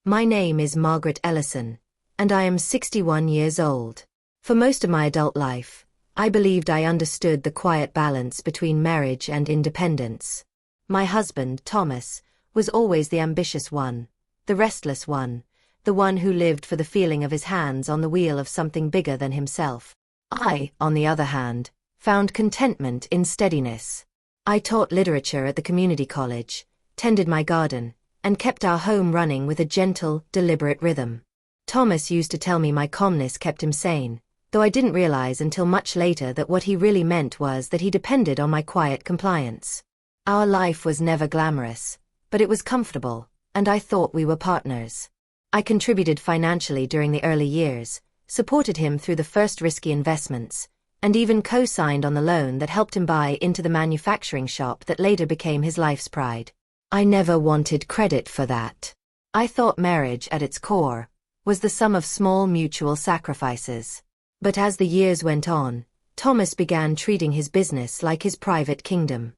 My name is Margaret Ellison, and I am 61 years old. For most of my adult life, I believed I understood the quiet balance between marriage and independence. My husband, Thomas, was always the ambitious one, the restless one, the one who lived for the feeling of his hands on the wheel of something bigger than himself. I, on the other hand, found contentment in steadiness. I taught literature at the community college, tended my garden, and kept our home running with a gentle, deliberate rhythm. Thomas used to tell me my calmness kept him sane, though I didn't realize until much later that what he really meant was that he depended on my quiet compliance. Our life was never glamorous, but it was comfortable, and I thought we were partners. I contributed financially during the early years, supported him through the first risky investments, and even co-signed on the loan that helped him buy into the manufacturing shop that later became his life's pride. I never wanted credit for that. I thought marriage, at its core, was the sum of small mutual sacrifices. But as the years went on, Thomas began treating his business like his private kingdom.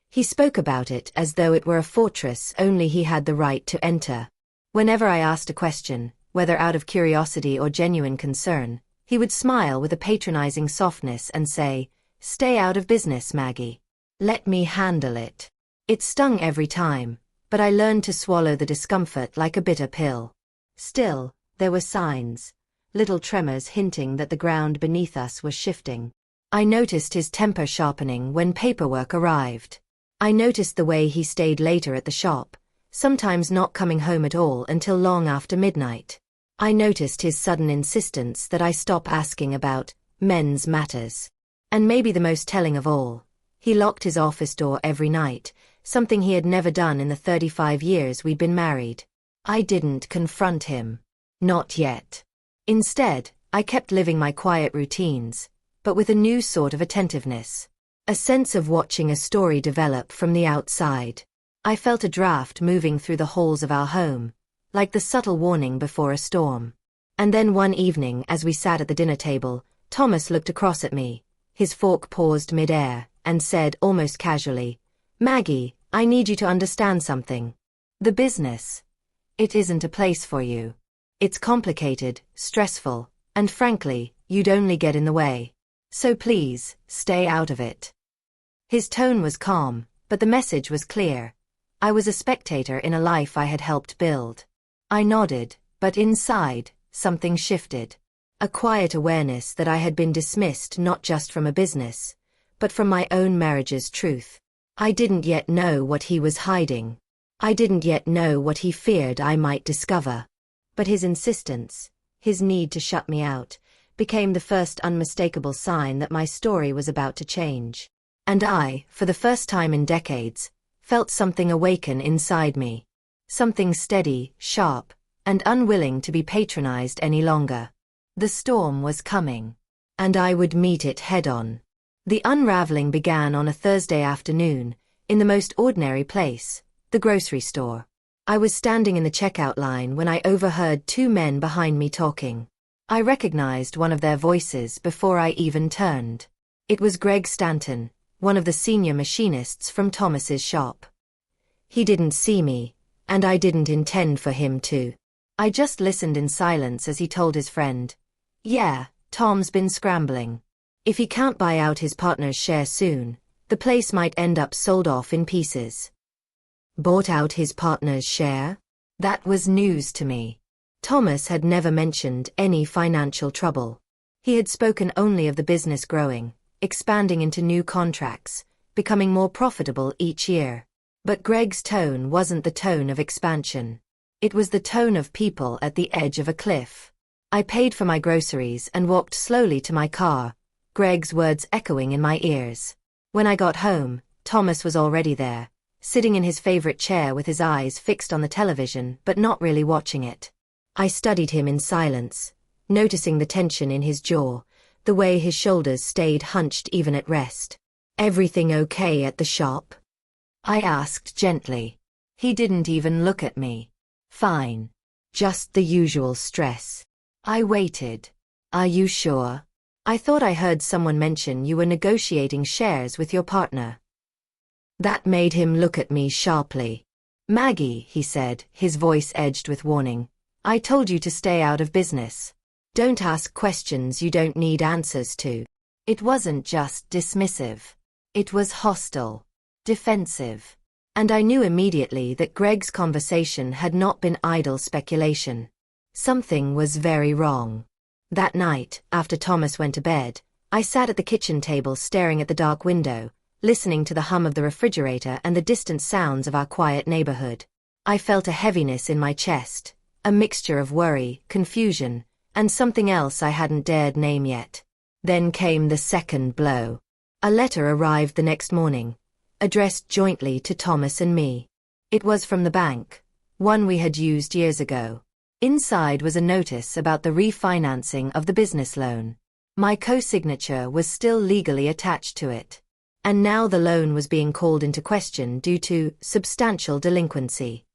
He spoke about it as though it were a fortress only he had the right to enter. Whenever I asked a question, whether out of curiosity or genuine concern, he would smile with a patronizing softness and say, "Stay out of business, Maggie. Let me handle it." It stung every time, but I learned to swallow the discomfort like a bitter pill. Still, there were signs, little tremors hinting that the ground beneath us was shifting. I noticed his temper sharpening when paperwork arrived. I noticed the way he stayed later at the shop, sometimes not coming home at all until long after midnight. I noticed his sudden insistence that I stop asking about men's matters. And maybe the most telling of all, he locked his office door every night, something he had never done in the 35 years we'd been married. I didn't confront him. Not yet. Instead, I kept living my quiet routines, but with a new sort of attentiveness. A sense of watching a story develop from the outside. I felt a draft moving through the halls of our home, like the subtle warning before a storm. And then one evening as we sat at the dinner table, Thomas looked across at me, his fork paused mid-air, and said almost casually, "Maggie, I need you to understand something. The business. It isn't a place for you. It's complicated, stressful, and frankly, you'd only get in the way. So please, stay out of it." His tone was calm, but the message was clear. I was a spectator in a life I had helped build. I nodded, but inside, something shifted. A quiet awareness that I had been dismissed not just from a business, but from my own marriage's truth. I didn't yet know what he was hiding. I didn't yet know what he feared I might discover. But his insistence, his need to shut me out, became the first unmistakable sign that my story was about to change. And I, for the first time in decades, felt something awaken inside me. Something steady, sharp, and unwilling to be patronized any longer. The storm was coming, and I would meet it head-on. The unraveling began on a Thursday afternoon, in the most ordinary place, the grocery store. I was standing in the checkout line when I overheard two men behind me talking. I recognized one of their voices before I even turned. It was Greg Stanton, one of the senior machinists from Thomas's shop. He didn't see me, and I didn't intend for him to. I just listened in silence as he told his friend, "Yeah, Tom's been scrambling. If he can't buy out his partner's share soon, the place might end up sold off in pieces." Bought out his partner's share? That was news to me. Thomas had never mentioned any financial trouble. He had spoken only of the business growing, expanding into new contracts, becoming more profitable each year. But Greg's tone wasn't the tone of expansion. It was the tone of people at the edge of a cliff. I paid for my groceries and walked slowly to my car, Greg's words echoing in my ears. When I got home, Thomas was already there, sitting in his favorite chair with his eyes fixed on the television but not really watching it. I studied him in silence, noticing the tension in his jaw, the way his shoulders stayed hunched even at rest. "Everything okay at the shop?" I asked gently. He didn't even look at me. "Fine. Just the usual stress." I waited. "Are you sure? I thought I heard someone mention you were negotiating shares with your partner." That made him look at me sharply. Maggie, he said, his voice edged with warning. I told you to stay out of business. Don't ask questions you don't need answers to. It wasn't just dismissive. It was hostile, defensive. And I knew immediately that Greg's conversation had not been idle speculation. Something was very wrong. That night, after Thomas went to bed, I sat at the kitchen table staring at the dark window, listening to the hum of the refrigerator and the distant sounds of our quiet neighborhood. I felt a heaviness in my chest, a mixture of worry, confusion, and something else I hadn't dared name yet. Then came the second blow. A letter arrived the next morning, addressed jointly to Thomas and me. It was from the bank, one we had used years ago. Inside was a notice about the refinancing of the business loan. My co-signature was still legally attached to it. And now the loan was being called into question due to substantial delinquency.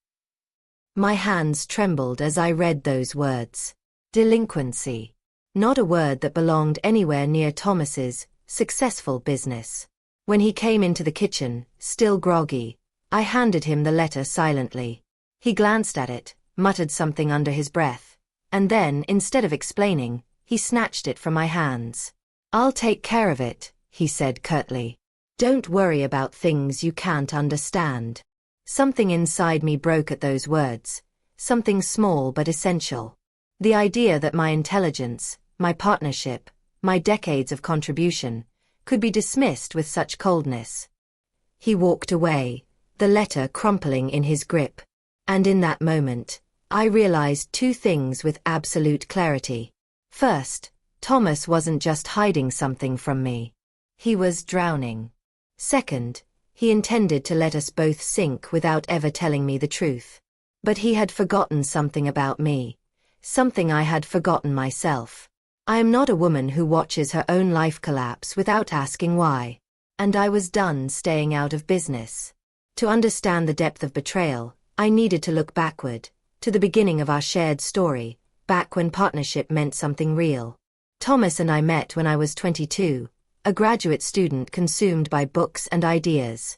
My hands trembled as I read those words. Delinquency. Not a word that belonged anywhere near Thomas's successful business. When he came into the kitchen, still groggy, I handed him the letter silently. He glanced at it, muttered something under his breath, and then, instead of explaining, he snatched it from my hands. I'll take care of it, he said curtly. Don't worry about things you can't understand. Something inside me broke at those words, something small but essential. The idea that my intelligence, my partnership, my decades of contribution, could be dismissed with such coldness. He walked away, the letter crumpling in his grip. And in that moment, I realized two things with absolute clarity. First, Thomas wasn't just hiding something from me. He was drowning. Second, he intended to let us both sink without ever telling me the truth. But he had forgotten something about me, something I had forgotten myself. I am not a woman who watches her own life collapse without asking why. And I was done staying out of business. To understand the depth of betrayal, I needed to look backward, to the beginning of our shared story, back when partnership meant something real. Thomas and I met when I was 22, a graduate student consumed by books and ideas.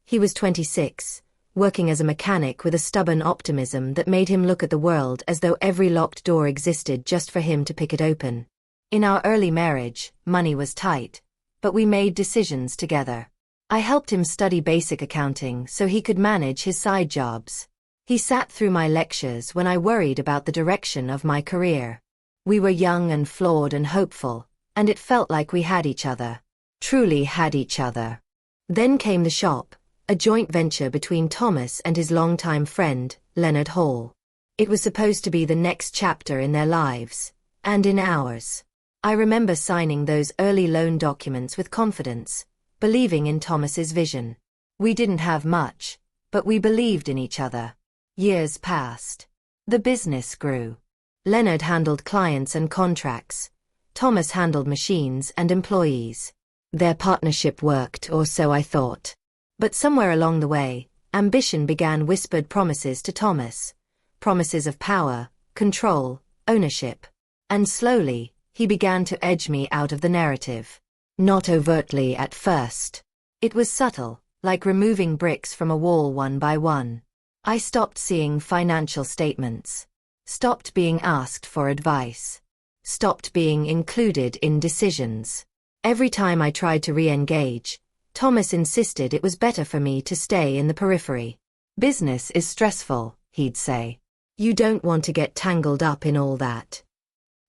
He was 26, working as a mechanic with a stubborn optimism that made him look at the world as though every locked door existed just for him to pick it open. In our early marriage, money was tight, but we made decisions together. I helped him study basic accounting so he could manage his side jobs. He sat through my lectures when I worried about the direction of my career. We were young and flawed and hopeful, and it felt like we had each other. Truly had each other. Then came the shop, a joint venture between Thomas and his longtime friend, Leonard Hall. It was supposed to be the next chapter in their lives, and in ours. I remember signing those early loan documents with confidence, believing in Thomas's vision. We didn't have much, but we believed in each other. Years passed. The business grew. Leonard handled clients and contracts. Thomas handled machines and employees. Their partnership worked, or so I thought. But somewhere along the way, ambition began whispered promises to Thomas. Promises of power, control, ownership. And slowly, he began to edge me out of the narrative. Not overtly at first. It was subtle, like removing bricks from a wall one by one. I stopped seeing financial statements. Stopped being asked for advice. Stopped being included in decisions. Every time I tried to re-engage, Thomas insisted it was better for me to stay in the periphery. Business is stressful, he'd say. You don't want to get tangled up in all that.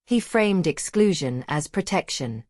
He framed exclusion as protection.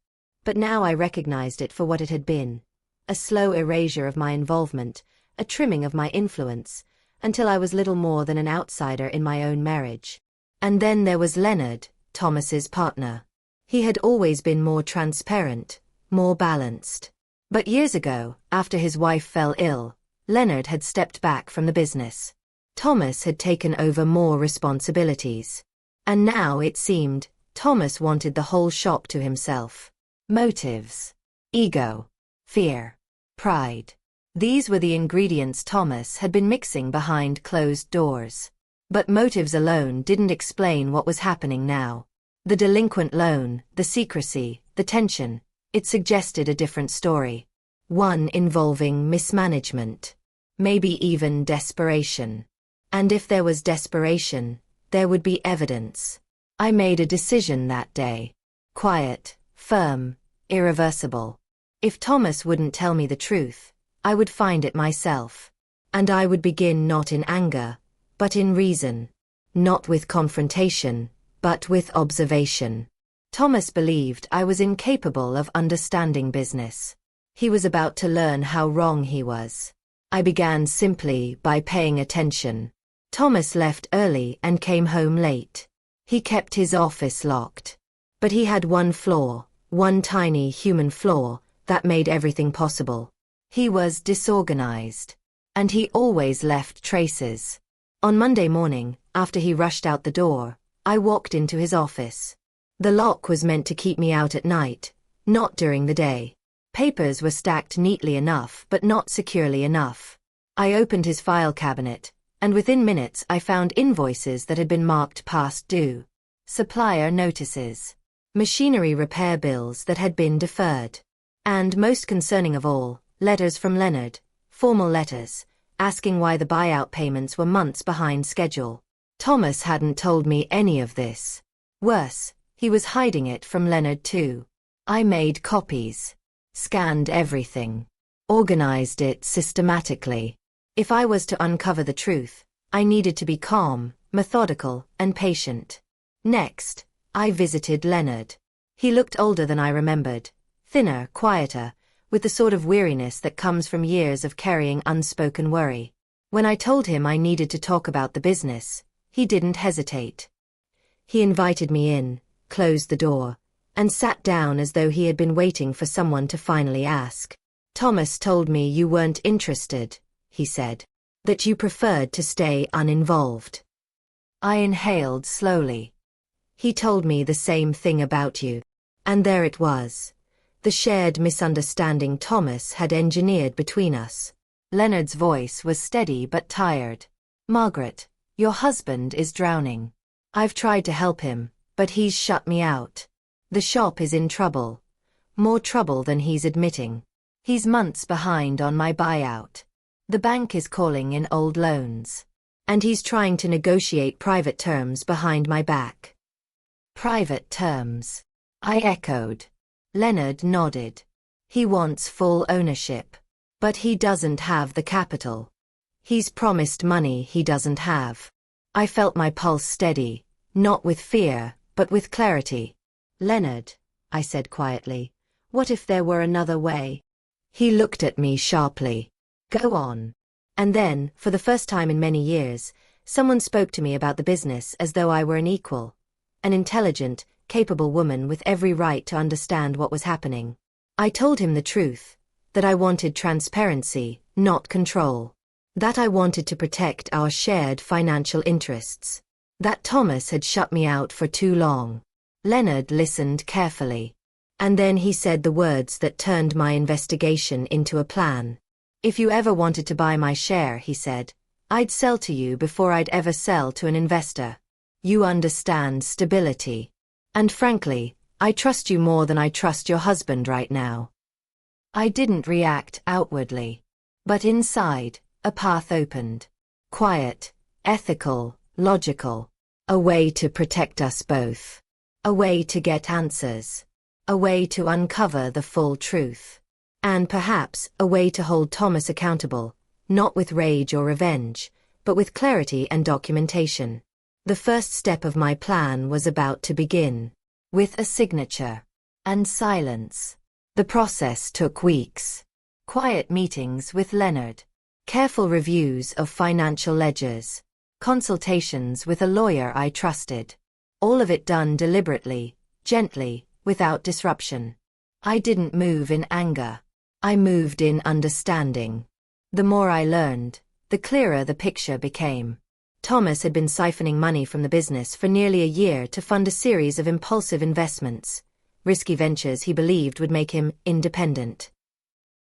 But now I recognized it for what it had been. A slow erasure of my involvement, a trimming of my influence, until I was little more than an outsider in my own marriage. And then there was Leonard, Thomas's partner. He had always been more transparent, more balanced. But years ago, after his wife fell ill, Leonard had stepped back from the business. Thomas had taken over more responsibilities. And now, it seemed, Thomas wanted the whole shop to himself. Motives. Ego. Fear. Pride. These were the ingredients Thomas had been mixing behind closed doors. But motives alone didn't explain what was happening now. The delinquent loan, the secrecy, the tension, it suggested a different story. One involving mismanagement. maybe even desperation. And if there was desperation, there would be evidence. I made a decision that day. Quiet, firm, irreversible. If Thomas wouldn't tell me the truth, I would find it myself. And I would begin not in anger, but in reason. Not with confrontation, but with observation. Thomas believed I was incapable of understanding business. He was about to learn how wrong he was. I began simply by paying attention. Thomas left early and came home late. He kept his office locked. But he had one flaw, one tiny human flaw, that made everything possible. He was disorganized. And he always left traces. On Monday morning, after he rushed out the door, I walked into his office. The lock was meant to keep me out at night, not during the day. Papers were stacked neatly enough but not securely enough. I opened his file cabinet, and within minutes I found invoices that had been marked past due. Supplier notices. Machinery repair bills that had been deferred. And most concerning of all, letters from Leonard, formal letters, asking why the buyout payments were months behind schedule. Thomas hadn't told me any of this. Worse, he was hiding it from Leonard too. I made copies. Scanned everything. Organized it systematically. If I was to uncover the truth, I needed to be calm, methodical, and patient. Next, I visited Leonard. He looked older than I remembered, thinner, quieter, with the sort of weariness that comes from years of carrying unspoken worry. When I told him I needed to talk about the business, he didn't hesitate. He invited me in, closed the door, and sat down as though he had been waiting for someone to finally ask. Thomas told me you weren't interested, he said. That you preferred to stay uninvolved. I inhaled slowly. He told me the same thing about you. And there it was. The shared misunderstanding Thomas had engineered between us. Leonard's voice was steady but tired. Margaret, your husband is drowning. I've tried to help him, but he's shut me out. The shop is in trouble. More trouble than he's admitting. He's months behind on my buyout. The bank is calling in old loans. And he's trying to negotiate private terms behind my back. Private terms. I echoed. Leonard nodded. He wants full ownership. But he doesn't have the capital. He's promised money he doesn't have. I felt my pulse steady, not with fear, but with clarity. Leonard, I said quietly, what if there were another way? He looked at me sharply. Go on. And then, for the first time in many years, someone spoke to me about the business as though I were an equal. An intelligent, capable woman with every right to understand what was happening. I told him the truth, that I wanted transparency, not control. That I wanted to protect our shared financial interests. That Thomas had shut me out for too long. Leonard listened carefully. And then he said the words that turned my investigation into a plan. If you ever wanted to buy my share, he said, I'd sell to you before I'd ever sell to an investor. You understand stability. And frankly, I trust you more than I trust your husband right now. I didn't react outwardly. But inside, a path opened. Quiet, ethical, logical. A way to protect us both. A way to get answers. A way to uncover the full truth. And perhaps a way to hold Thomas accountable, not with rage or revenge, but with clarity and documentation. The first step of my plan was about to begin. With a signature. And silence. The process took weeks. Quiet meetings with Leonard. Careful reviews of financial ledgers. Consultations with a lawyer I trusted. All of it done deliberately, gently, without disruption. I didn't move in anger. I moved in understanding. The more I learned, the clearer the picture became. Thomas had been siphoning money from the business for nearly a year to fund a series of impulsive investments, risky ventures he believed would make him independent.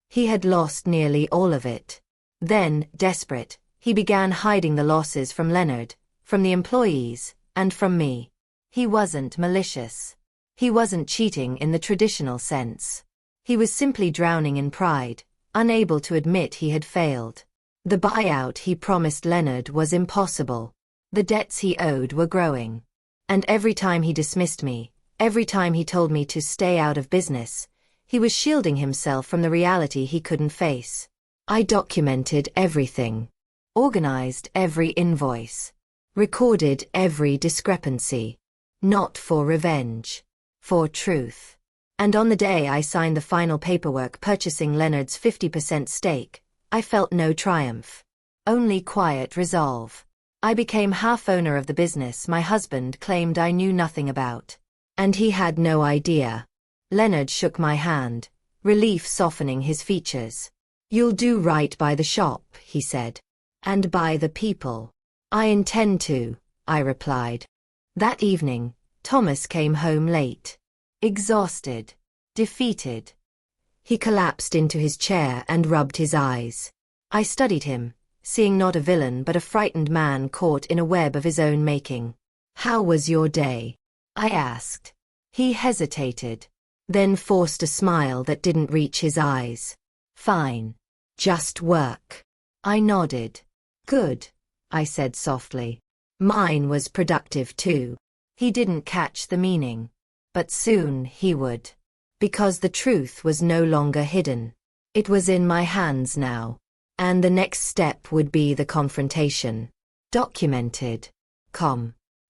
He had lost nearly all of it. Then, desperate, he began hiding the losses from Leonard, from the employees, and from me. He wasn't malicious. He wasn't cheating in the traditional sense. He was simply drowning in pride, unable to admit he had failed. The buyout he promised Leonard was impossible. The debts he owed were growing. And every time he dismissed me, every time he told me to stay out of business, he was shielding himself from the reality he couldn't face. I documented everything, organized every invoice, recorded every discrepancy. Not for revenge, for truth. And on the day I signed the final paperwork purchasing Leonard's 50% stake, I felt no triumph. Only quiet resolve. I became half owner of the business my husband claimed I knew nothing about. And he had no idea. Leonard shook my hand, relief softening his features. You'll do right by the shop, he said. And by the people. I intend to, I replied. That evening, Thomas came home late. Exhausted. Defeated. He collapsed into his chair and rubbed his eyes. I studied him, seeing not a villain but a frightened man caught in a web of his own making. How was your day? I asked. He hesitated, then forced a smile that didn't reach his eyes. Fine. Just work. I nodded. Good, I said softly. Mine was productive too. He didn't catch the meaning. But soon he would. Because the truth was no longer hidden. It was in my hands now. And the next step would be the confrontation. Documented.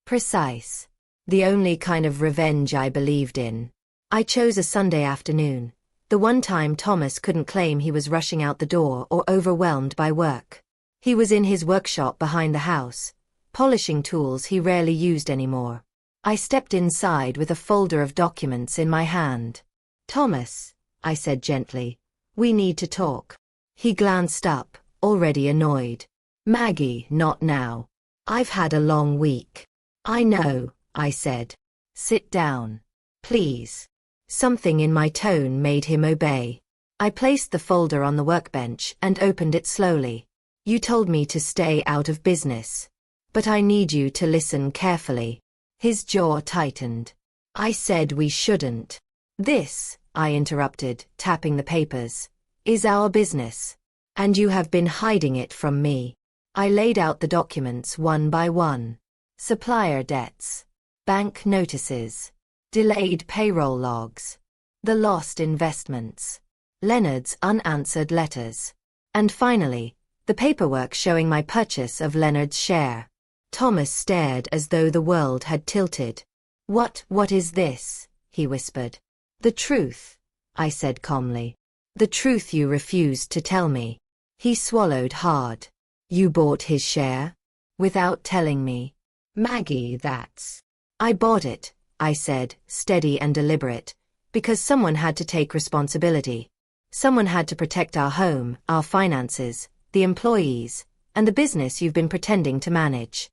Precise. The only kind of revenge I believed in. I chose a Sunday afternoon. The one time Thomas couldn't claim he was rushing out the door or overwhelmed by work. He was in his workshop behind the house, polishing tools he rarely used anymore. I stepped inside with a folder of documents in my hand. Thomas, I said gently, we need to talk. He glanced up, already annoyed. Maggie, not now. I've had a long week. I know, I said. Sit down. Please. Something in my tone made him obey. I placed the folder on the workbench and opened it slowly. You told me to stay out of business. But I need you to listen carefully. His jaw tightened. I said we shouldn't. This, I interrupted, tapping the papers, is our business. And you have been hiding it from me. I laid out the documents one by one. Supplier debts. Bank notices. Delayed payroll logs. The lost investments. Leonard's unanswered letters. And finally, the paperwork showing my purchase of Leonard's share. Thomas stared as though the world had tilted. What is this? He whispered. The truth, I said calmly. The truth you refused to tell me. He swallowed hard. You bought his share? Without telling me. Maggie, that's... I bought it, I said, steady and deliberate, because someone had to take responsibility. Someone had to protect our home, our finances, the employees, and the business you've been pretending to manage.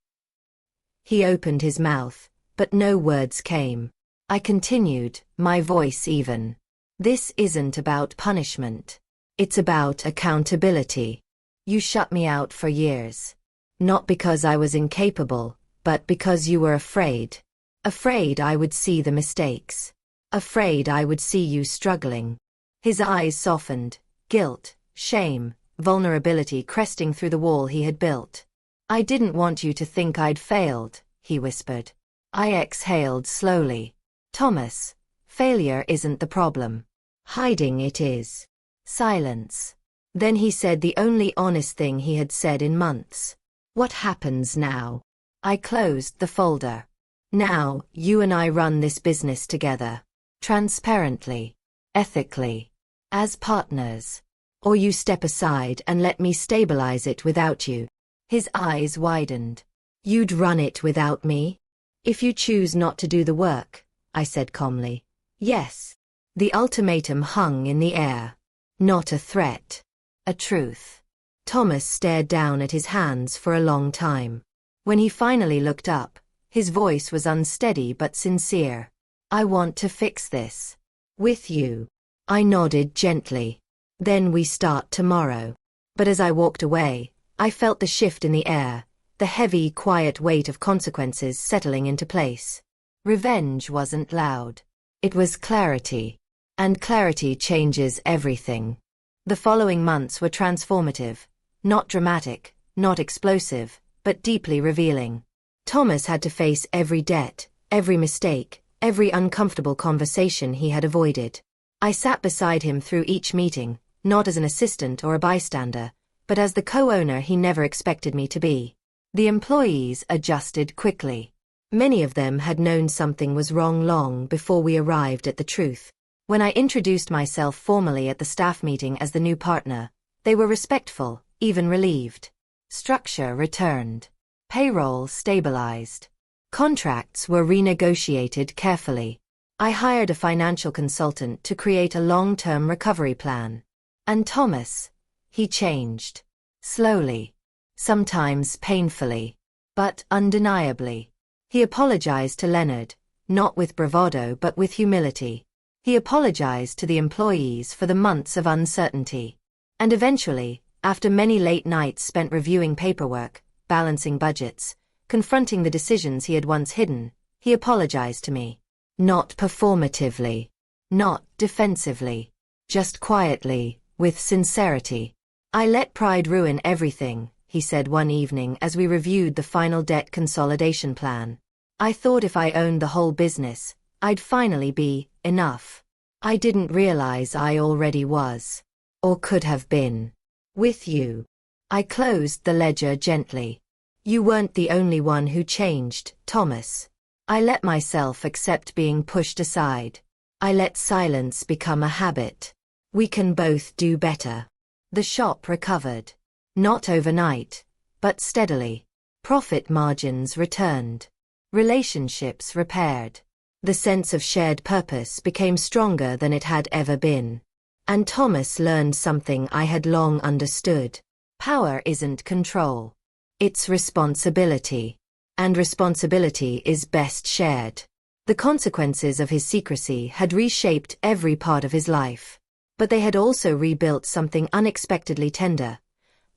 He opened his mouth, but no words came. I continued, my voice even. This isn't about punishment. It's about accountability. You shut me out for years. Not because I was incapable, but because you were afraid. Afraid I would see the mistakes. Afraid I would see you struggling. His eyes softened, guilt, shame, vulnerability cresting through the wall he had built. I didn't want you to think I'd failed, he whispered. I exhaled slowly. Thomas, failure isn't the problem. Hiding it is. Silence. Then he said the only honest thing he had said in months. What happens now? I closed the folder. Now, you and I run this business together. Transparently. Ethically. As partners. Or you step aside and let me stabilize it without you. His eyes widened. You'd run it without me? If you choose not to do the work, I said calmly. Yes. The ultimatum hung in the air. Not a threat. A truth. Thomas stared down at his hands for a long time. When he finally looked up, his voice was unsteady but sincere. I want to fix this. With you. I nodded gently. Then we start tomorrow. But as I walked away, I felt the shift in the air, the heavy, quiet weight of consequences settling into place. Revenge wasn't loud. It was clarity. And clarity changes everything. The following months were transformative. Not dramatic, not explosive, but deeply revealing. Thomas had to face every debt, every mistake, every uncomfortable conversation he had avoided. I sat beside him through each meeting, not as an assistant or a bystander, but as the co-owner he never expected me to be. The employees adjusted quickly. Many of them had known something was wrong long before we arrived at the truth. When I introduced myself formally at the staff meeting as the new partner, they were respectful, even relieved. Structure returned. Payroll stabilized. Contracts were renegotiated carefully. I hired a financial consultant to create a long-term recovery plan. And Thomas, he changed. Slowly. Sometimes painfully. But undeniably. He apologized to Leonard, not with bravado but with humility. He apologized to the employees for the months of uncertainty. And eventually, after many late nights spent reviewing paperwork, balancing budgets, confronting the decisions he had once hidden, he apologized to me. Not performatively. Not defensively. Just quietly, with sincerity. I let pride ruin everything, he said one evening as we reviewed the final debt consolidation plan. I thought if I owned the whole business, I'd finally be enough. I didn't realize I already was. Or could have been. With you. I closed the ledger gently. You weren't the only one who changed, Thomas. I let myself accept being pushed aside. I let silence become a habit. We can both do better. The shop recovered. Not overnight, but steadily. Profit margins returned. Relationships repaired. The sense of shared purpose became stronger than it had ever been. And Thomas learned something I had long understood. Power isn't control. It's responsibility. And responsibility is best shared. The consequences of his secrecy had reshaped every part of his life. But they had also rebuilt something unexpectedly tender.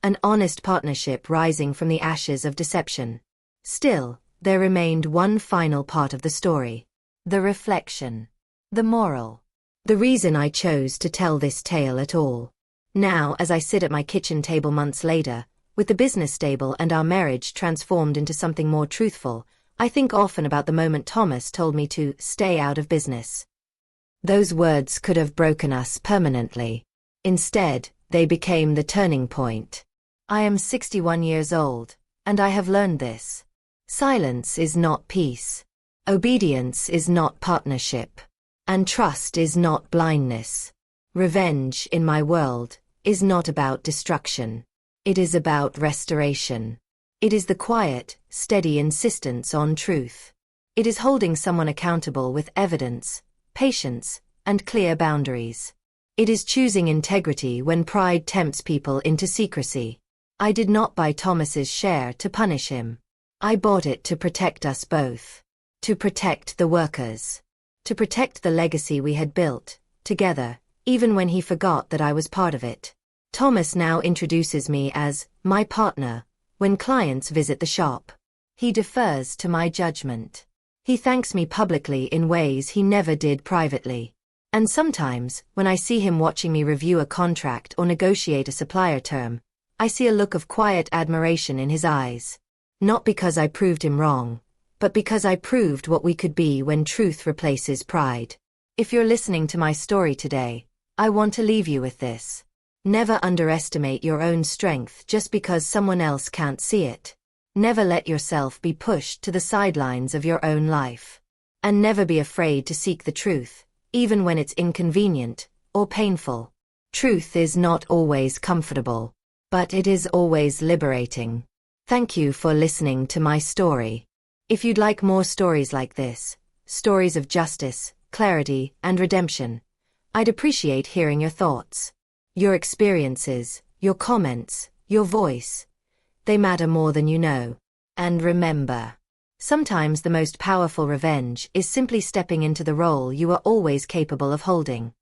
An honest partnership rising from the ashes of deception. Still, there remained one final part of the story. The reflection. The moral. The reason I chose to tell this tale at all. Now, as I sit at my kitchen table months later, with the business stable and our marriage transformed into something more truthful, I think often about the moment Thomas told me to stay out of business. Those words could have broken us permanently. Instead, they became the turning point. I am 61 years old, and I have learned this. Silence is not peace. Obedience is not partnership. And trust is not blindness. Revenge, in my world, is not about destruction. It is about restoration. It is the quiet, steady insistence on truth. It is holding someone accountable with evidence, patience, and clear boundaries. It is choosing integrity when pride tempts people into secrecy. I did not buy Thomas's share to punish him. I bought it to protect us both. To protect the workers. To protect the legacy we had built, together, even when he forgot that I was part of it. Thomas now introduces me as my partner when clients visit the shop. He defers to my judgment. He thanks me publicly in ways he never did privately. And sometimes, when I see him watching me review a contract or negotiate a supplier term, I see a look of quiet admiration in his eyes. Not because I proved him wrong, but because I proved what we could be when truth replaces pride. If you're listening to my story today, I want to leave you with this. Never underestimate your own strength just because someone else can't see it. Never let yourself be pushed to the sidelines of your own life. And never be afraid to seek the truth, even when it's inconvenient or painful. Truth is not always comfortable, but it is always liberating. Thank you for listening to my story. If you'd like more stories like this, stories of justice, clarity, and redemption, I'd appreciate hearing your thoughts. Your experiences, your comments, your voice. They matter more than you know. And remember, sometimes the most powerful revenge is simply stepping into the role you are always capable of holding.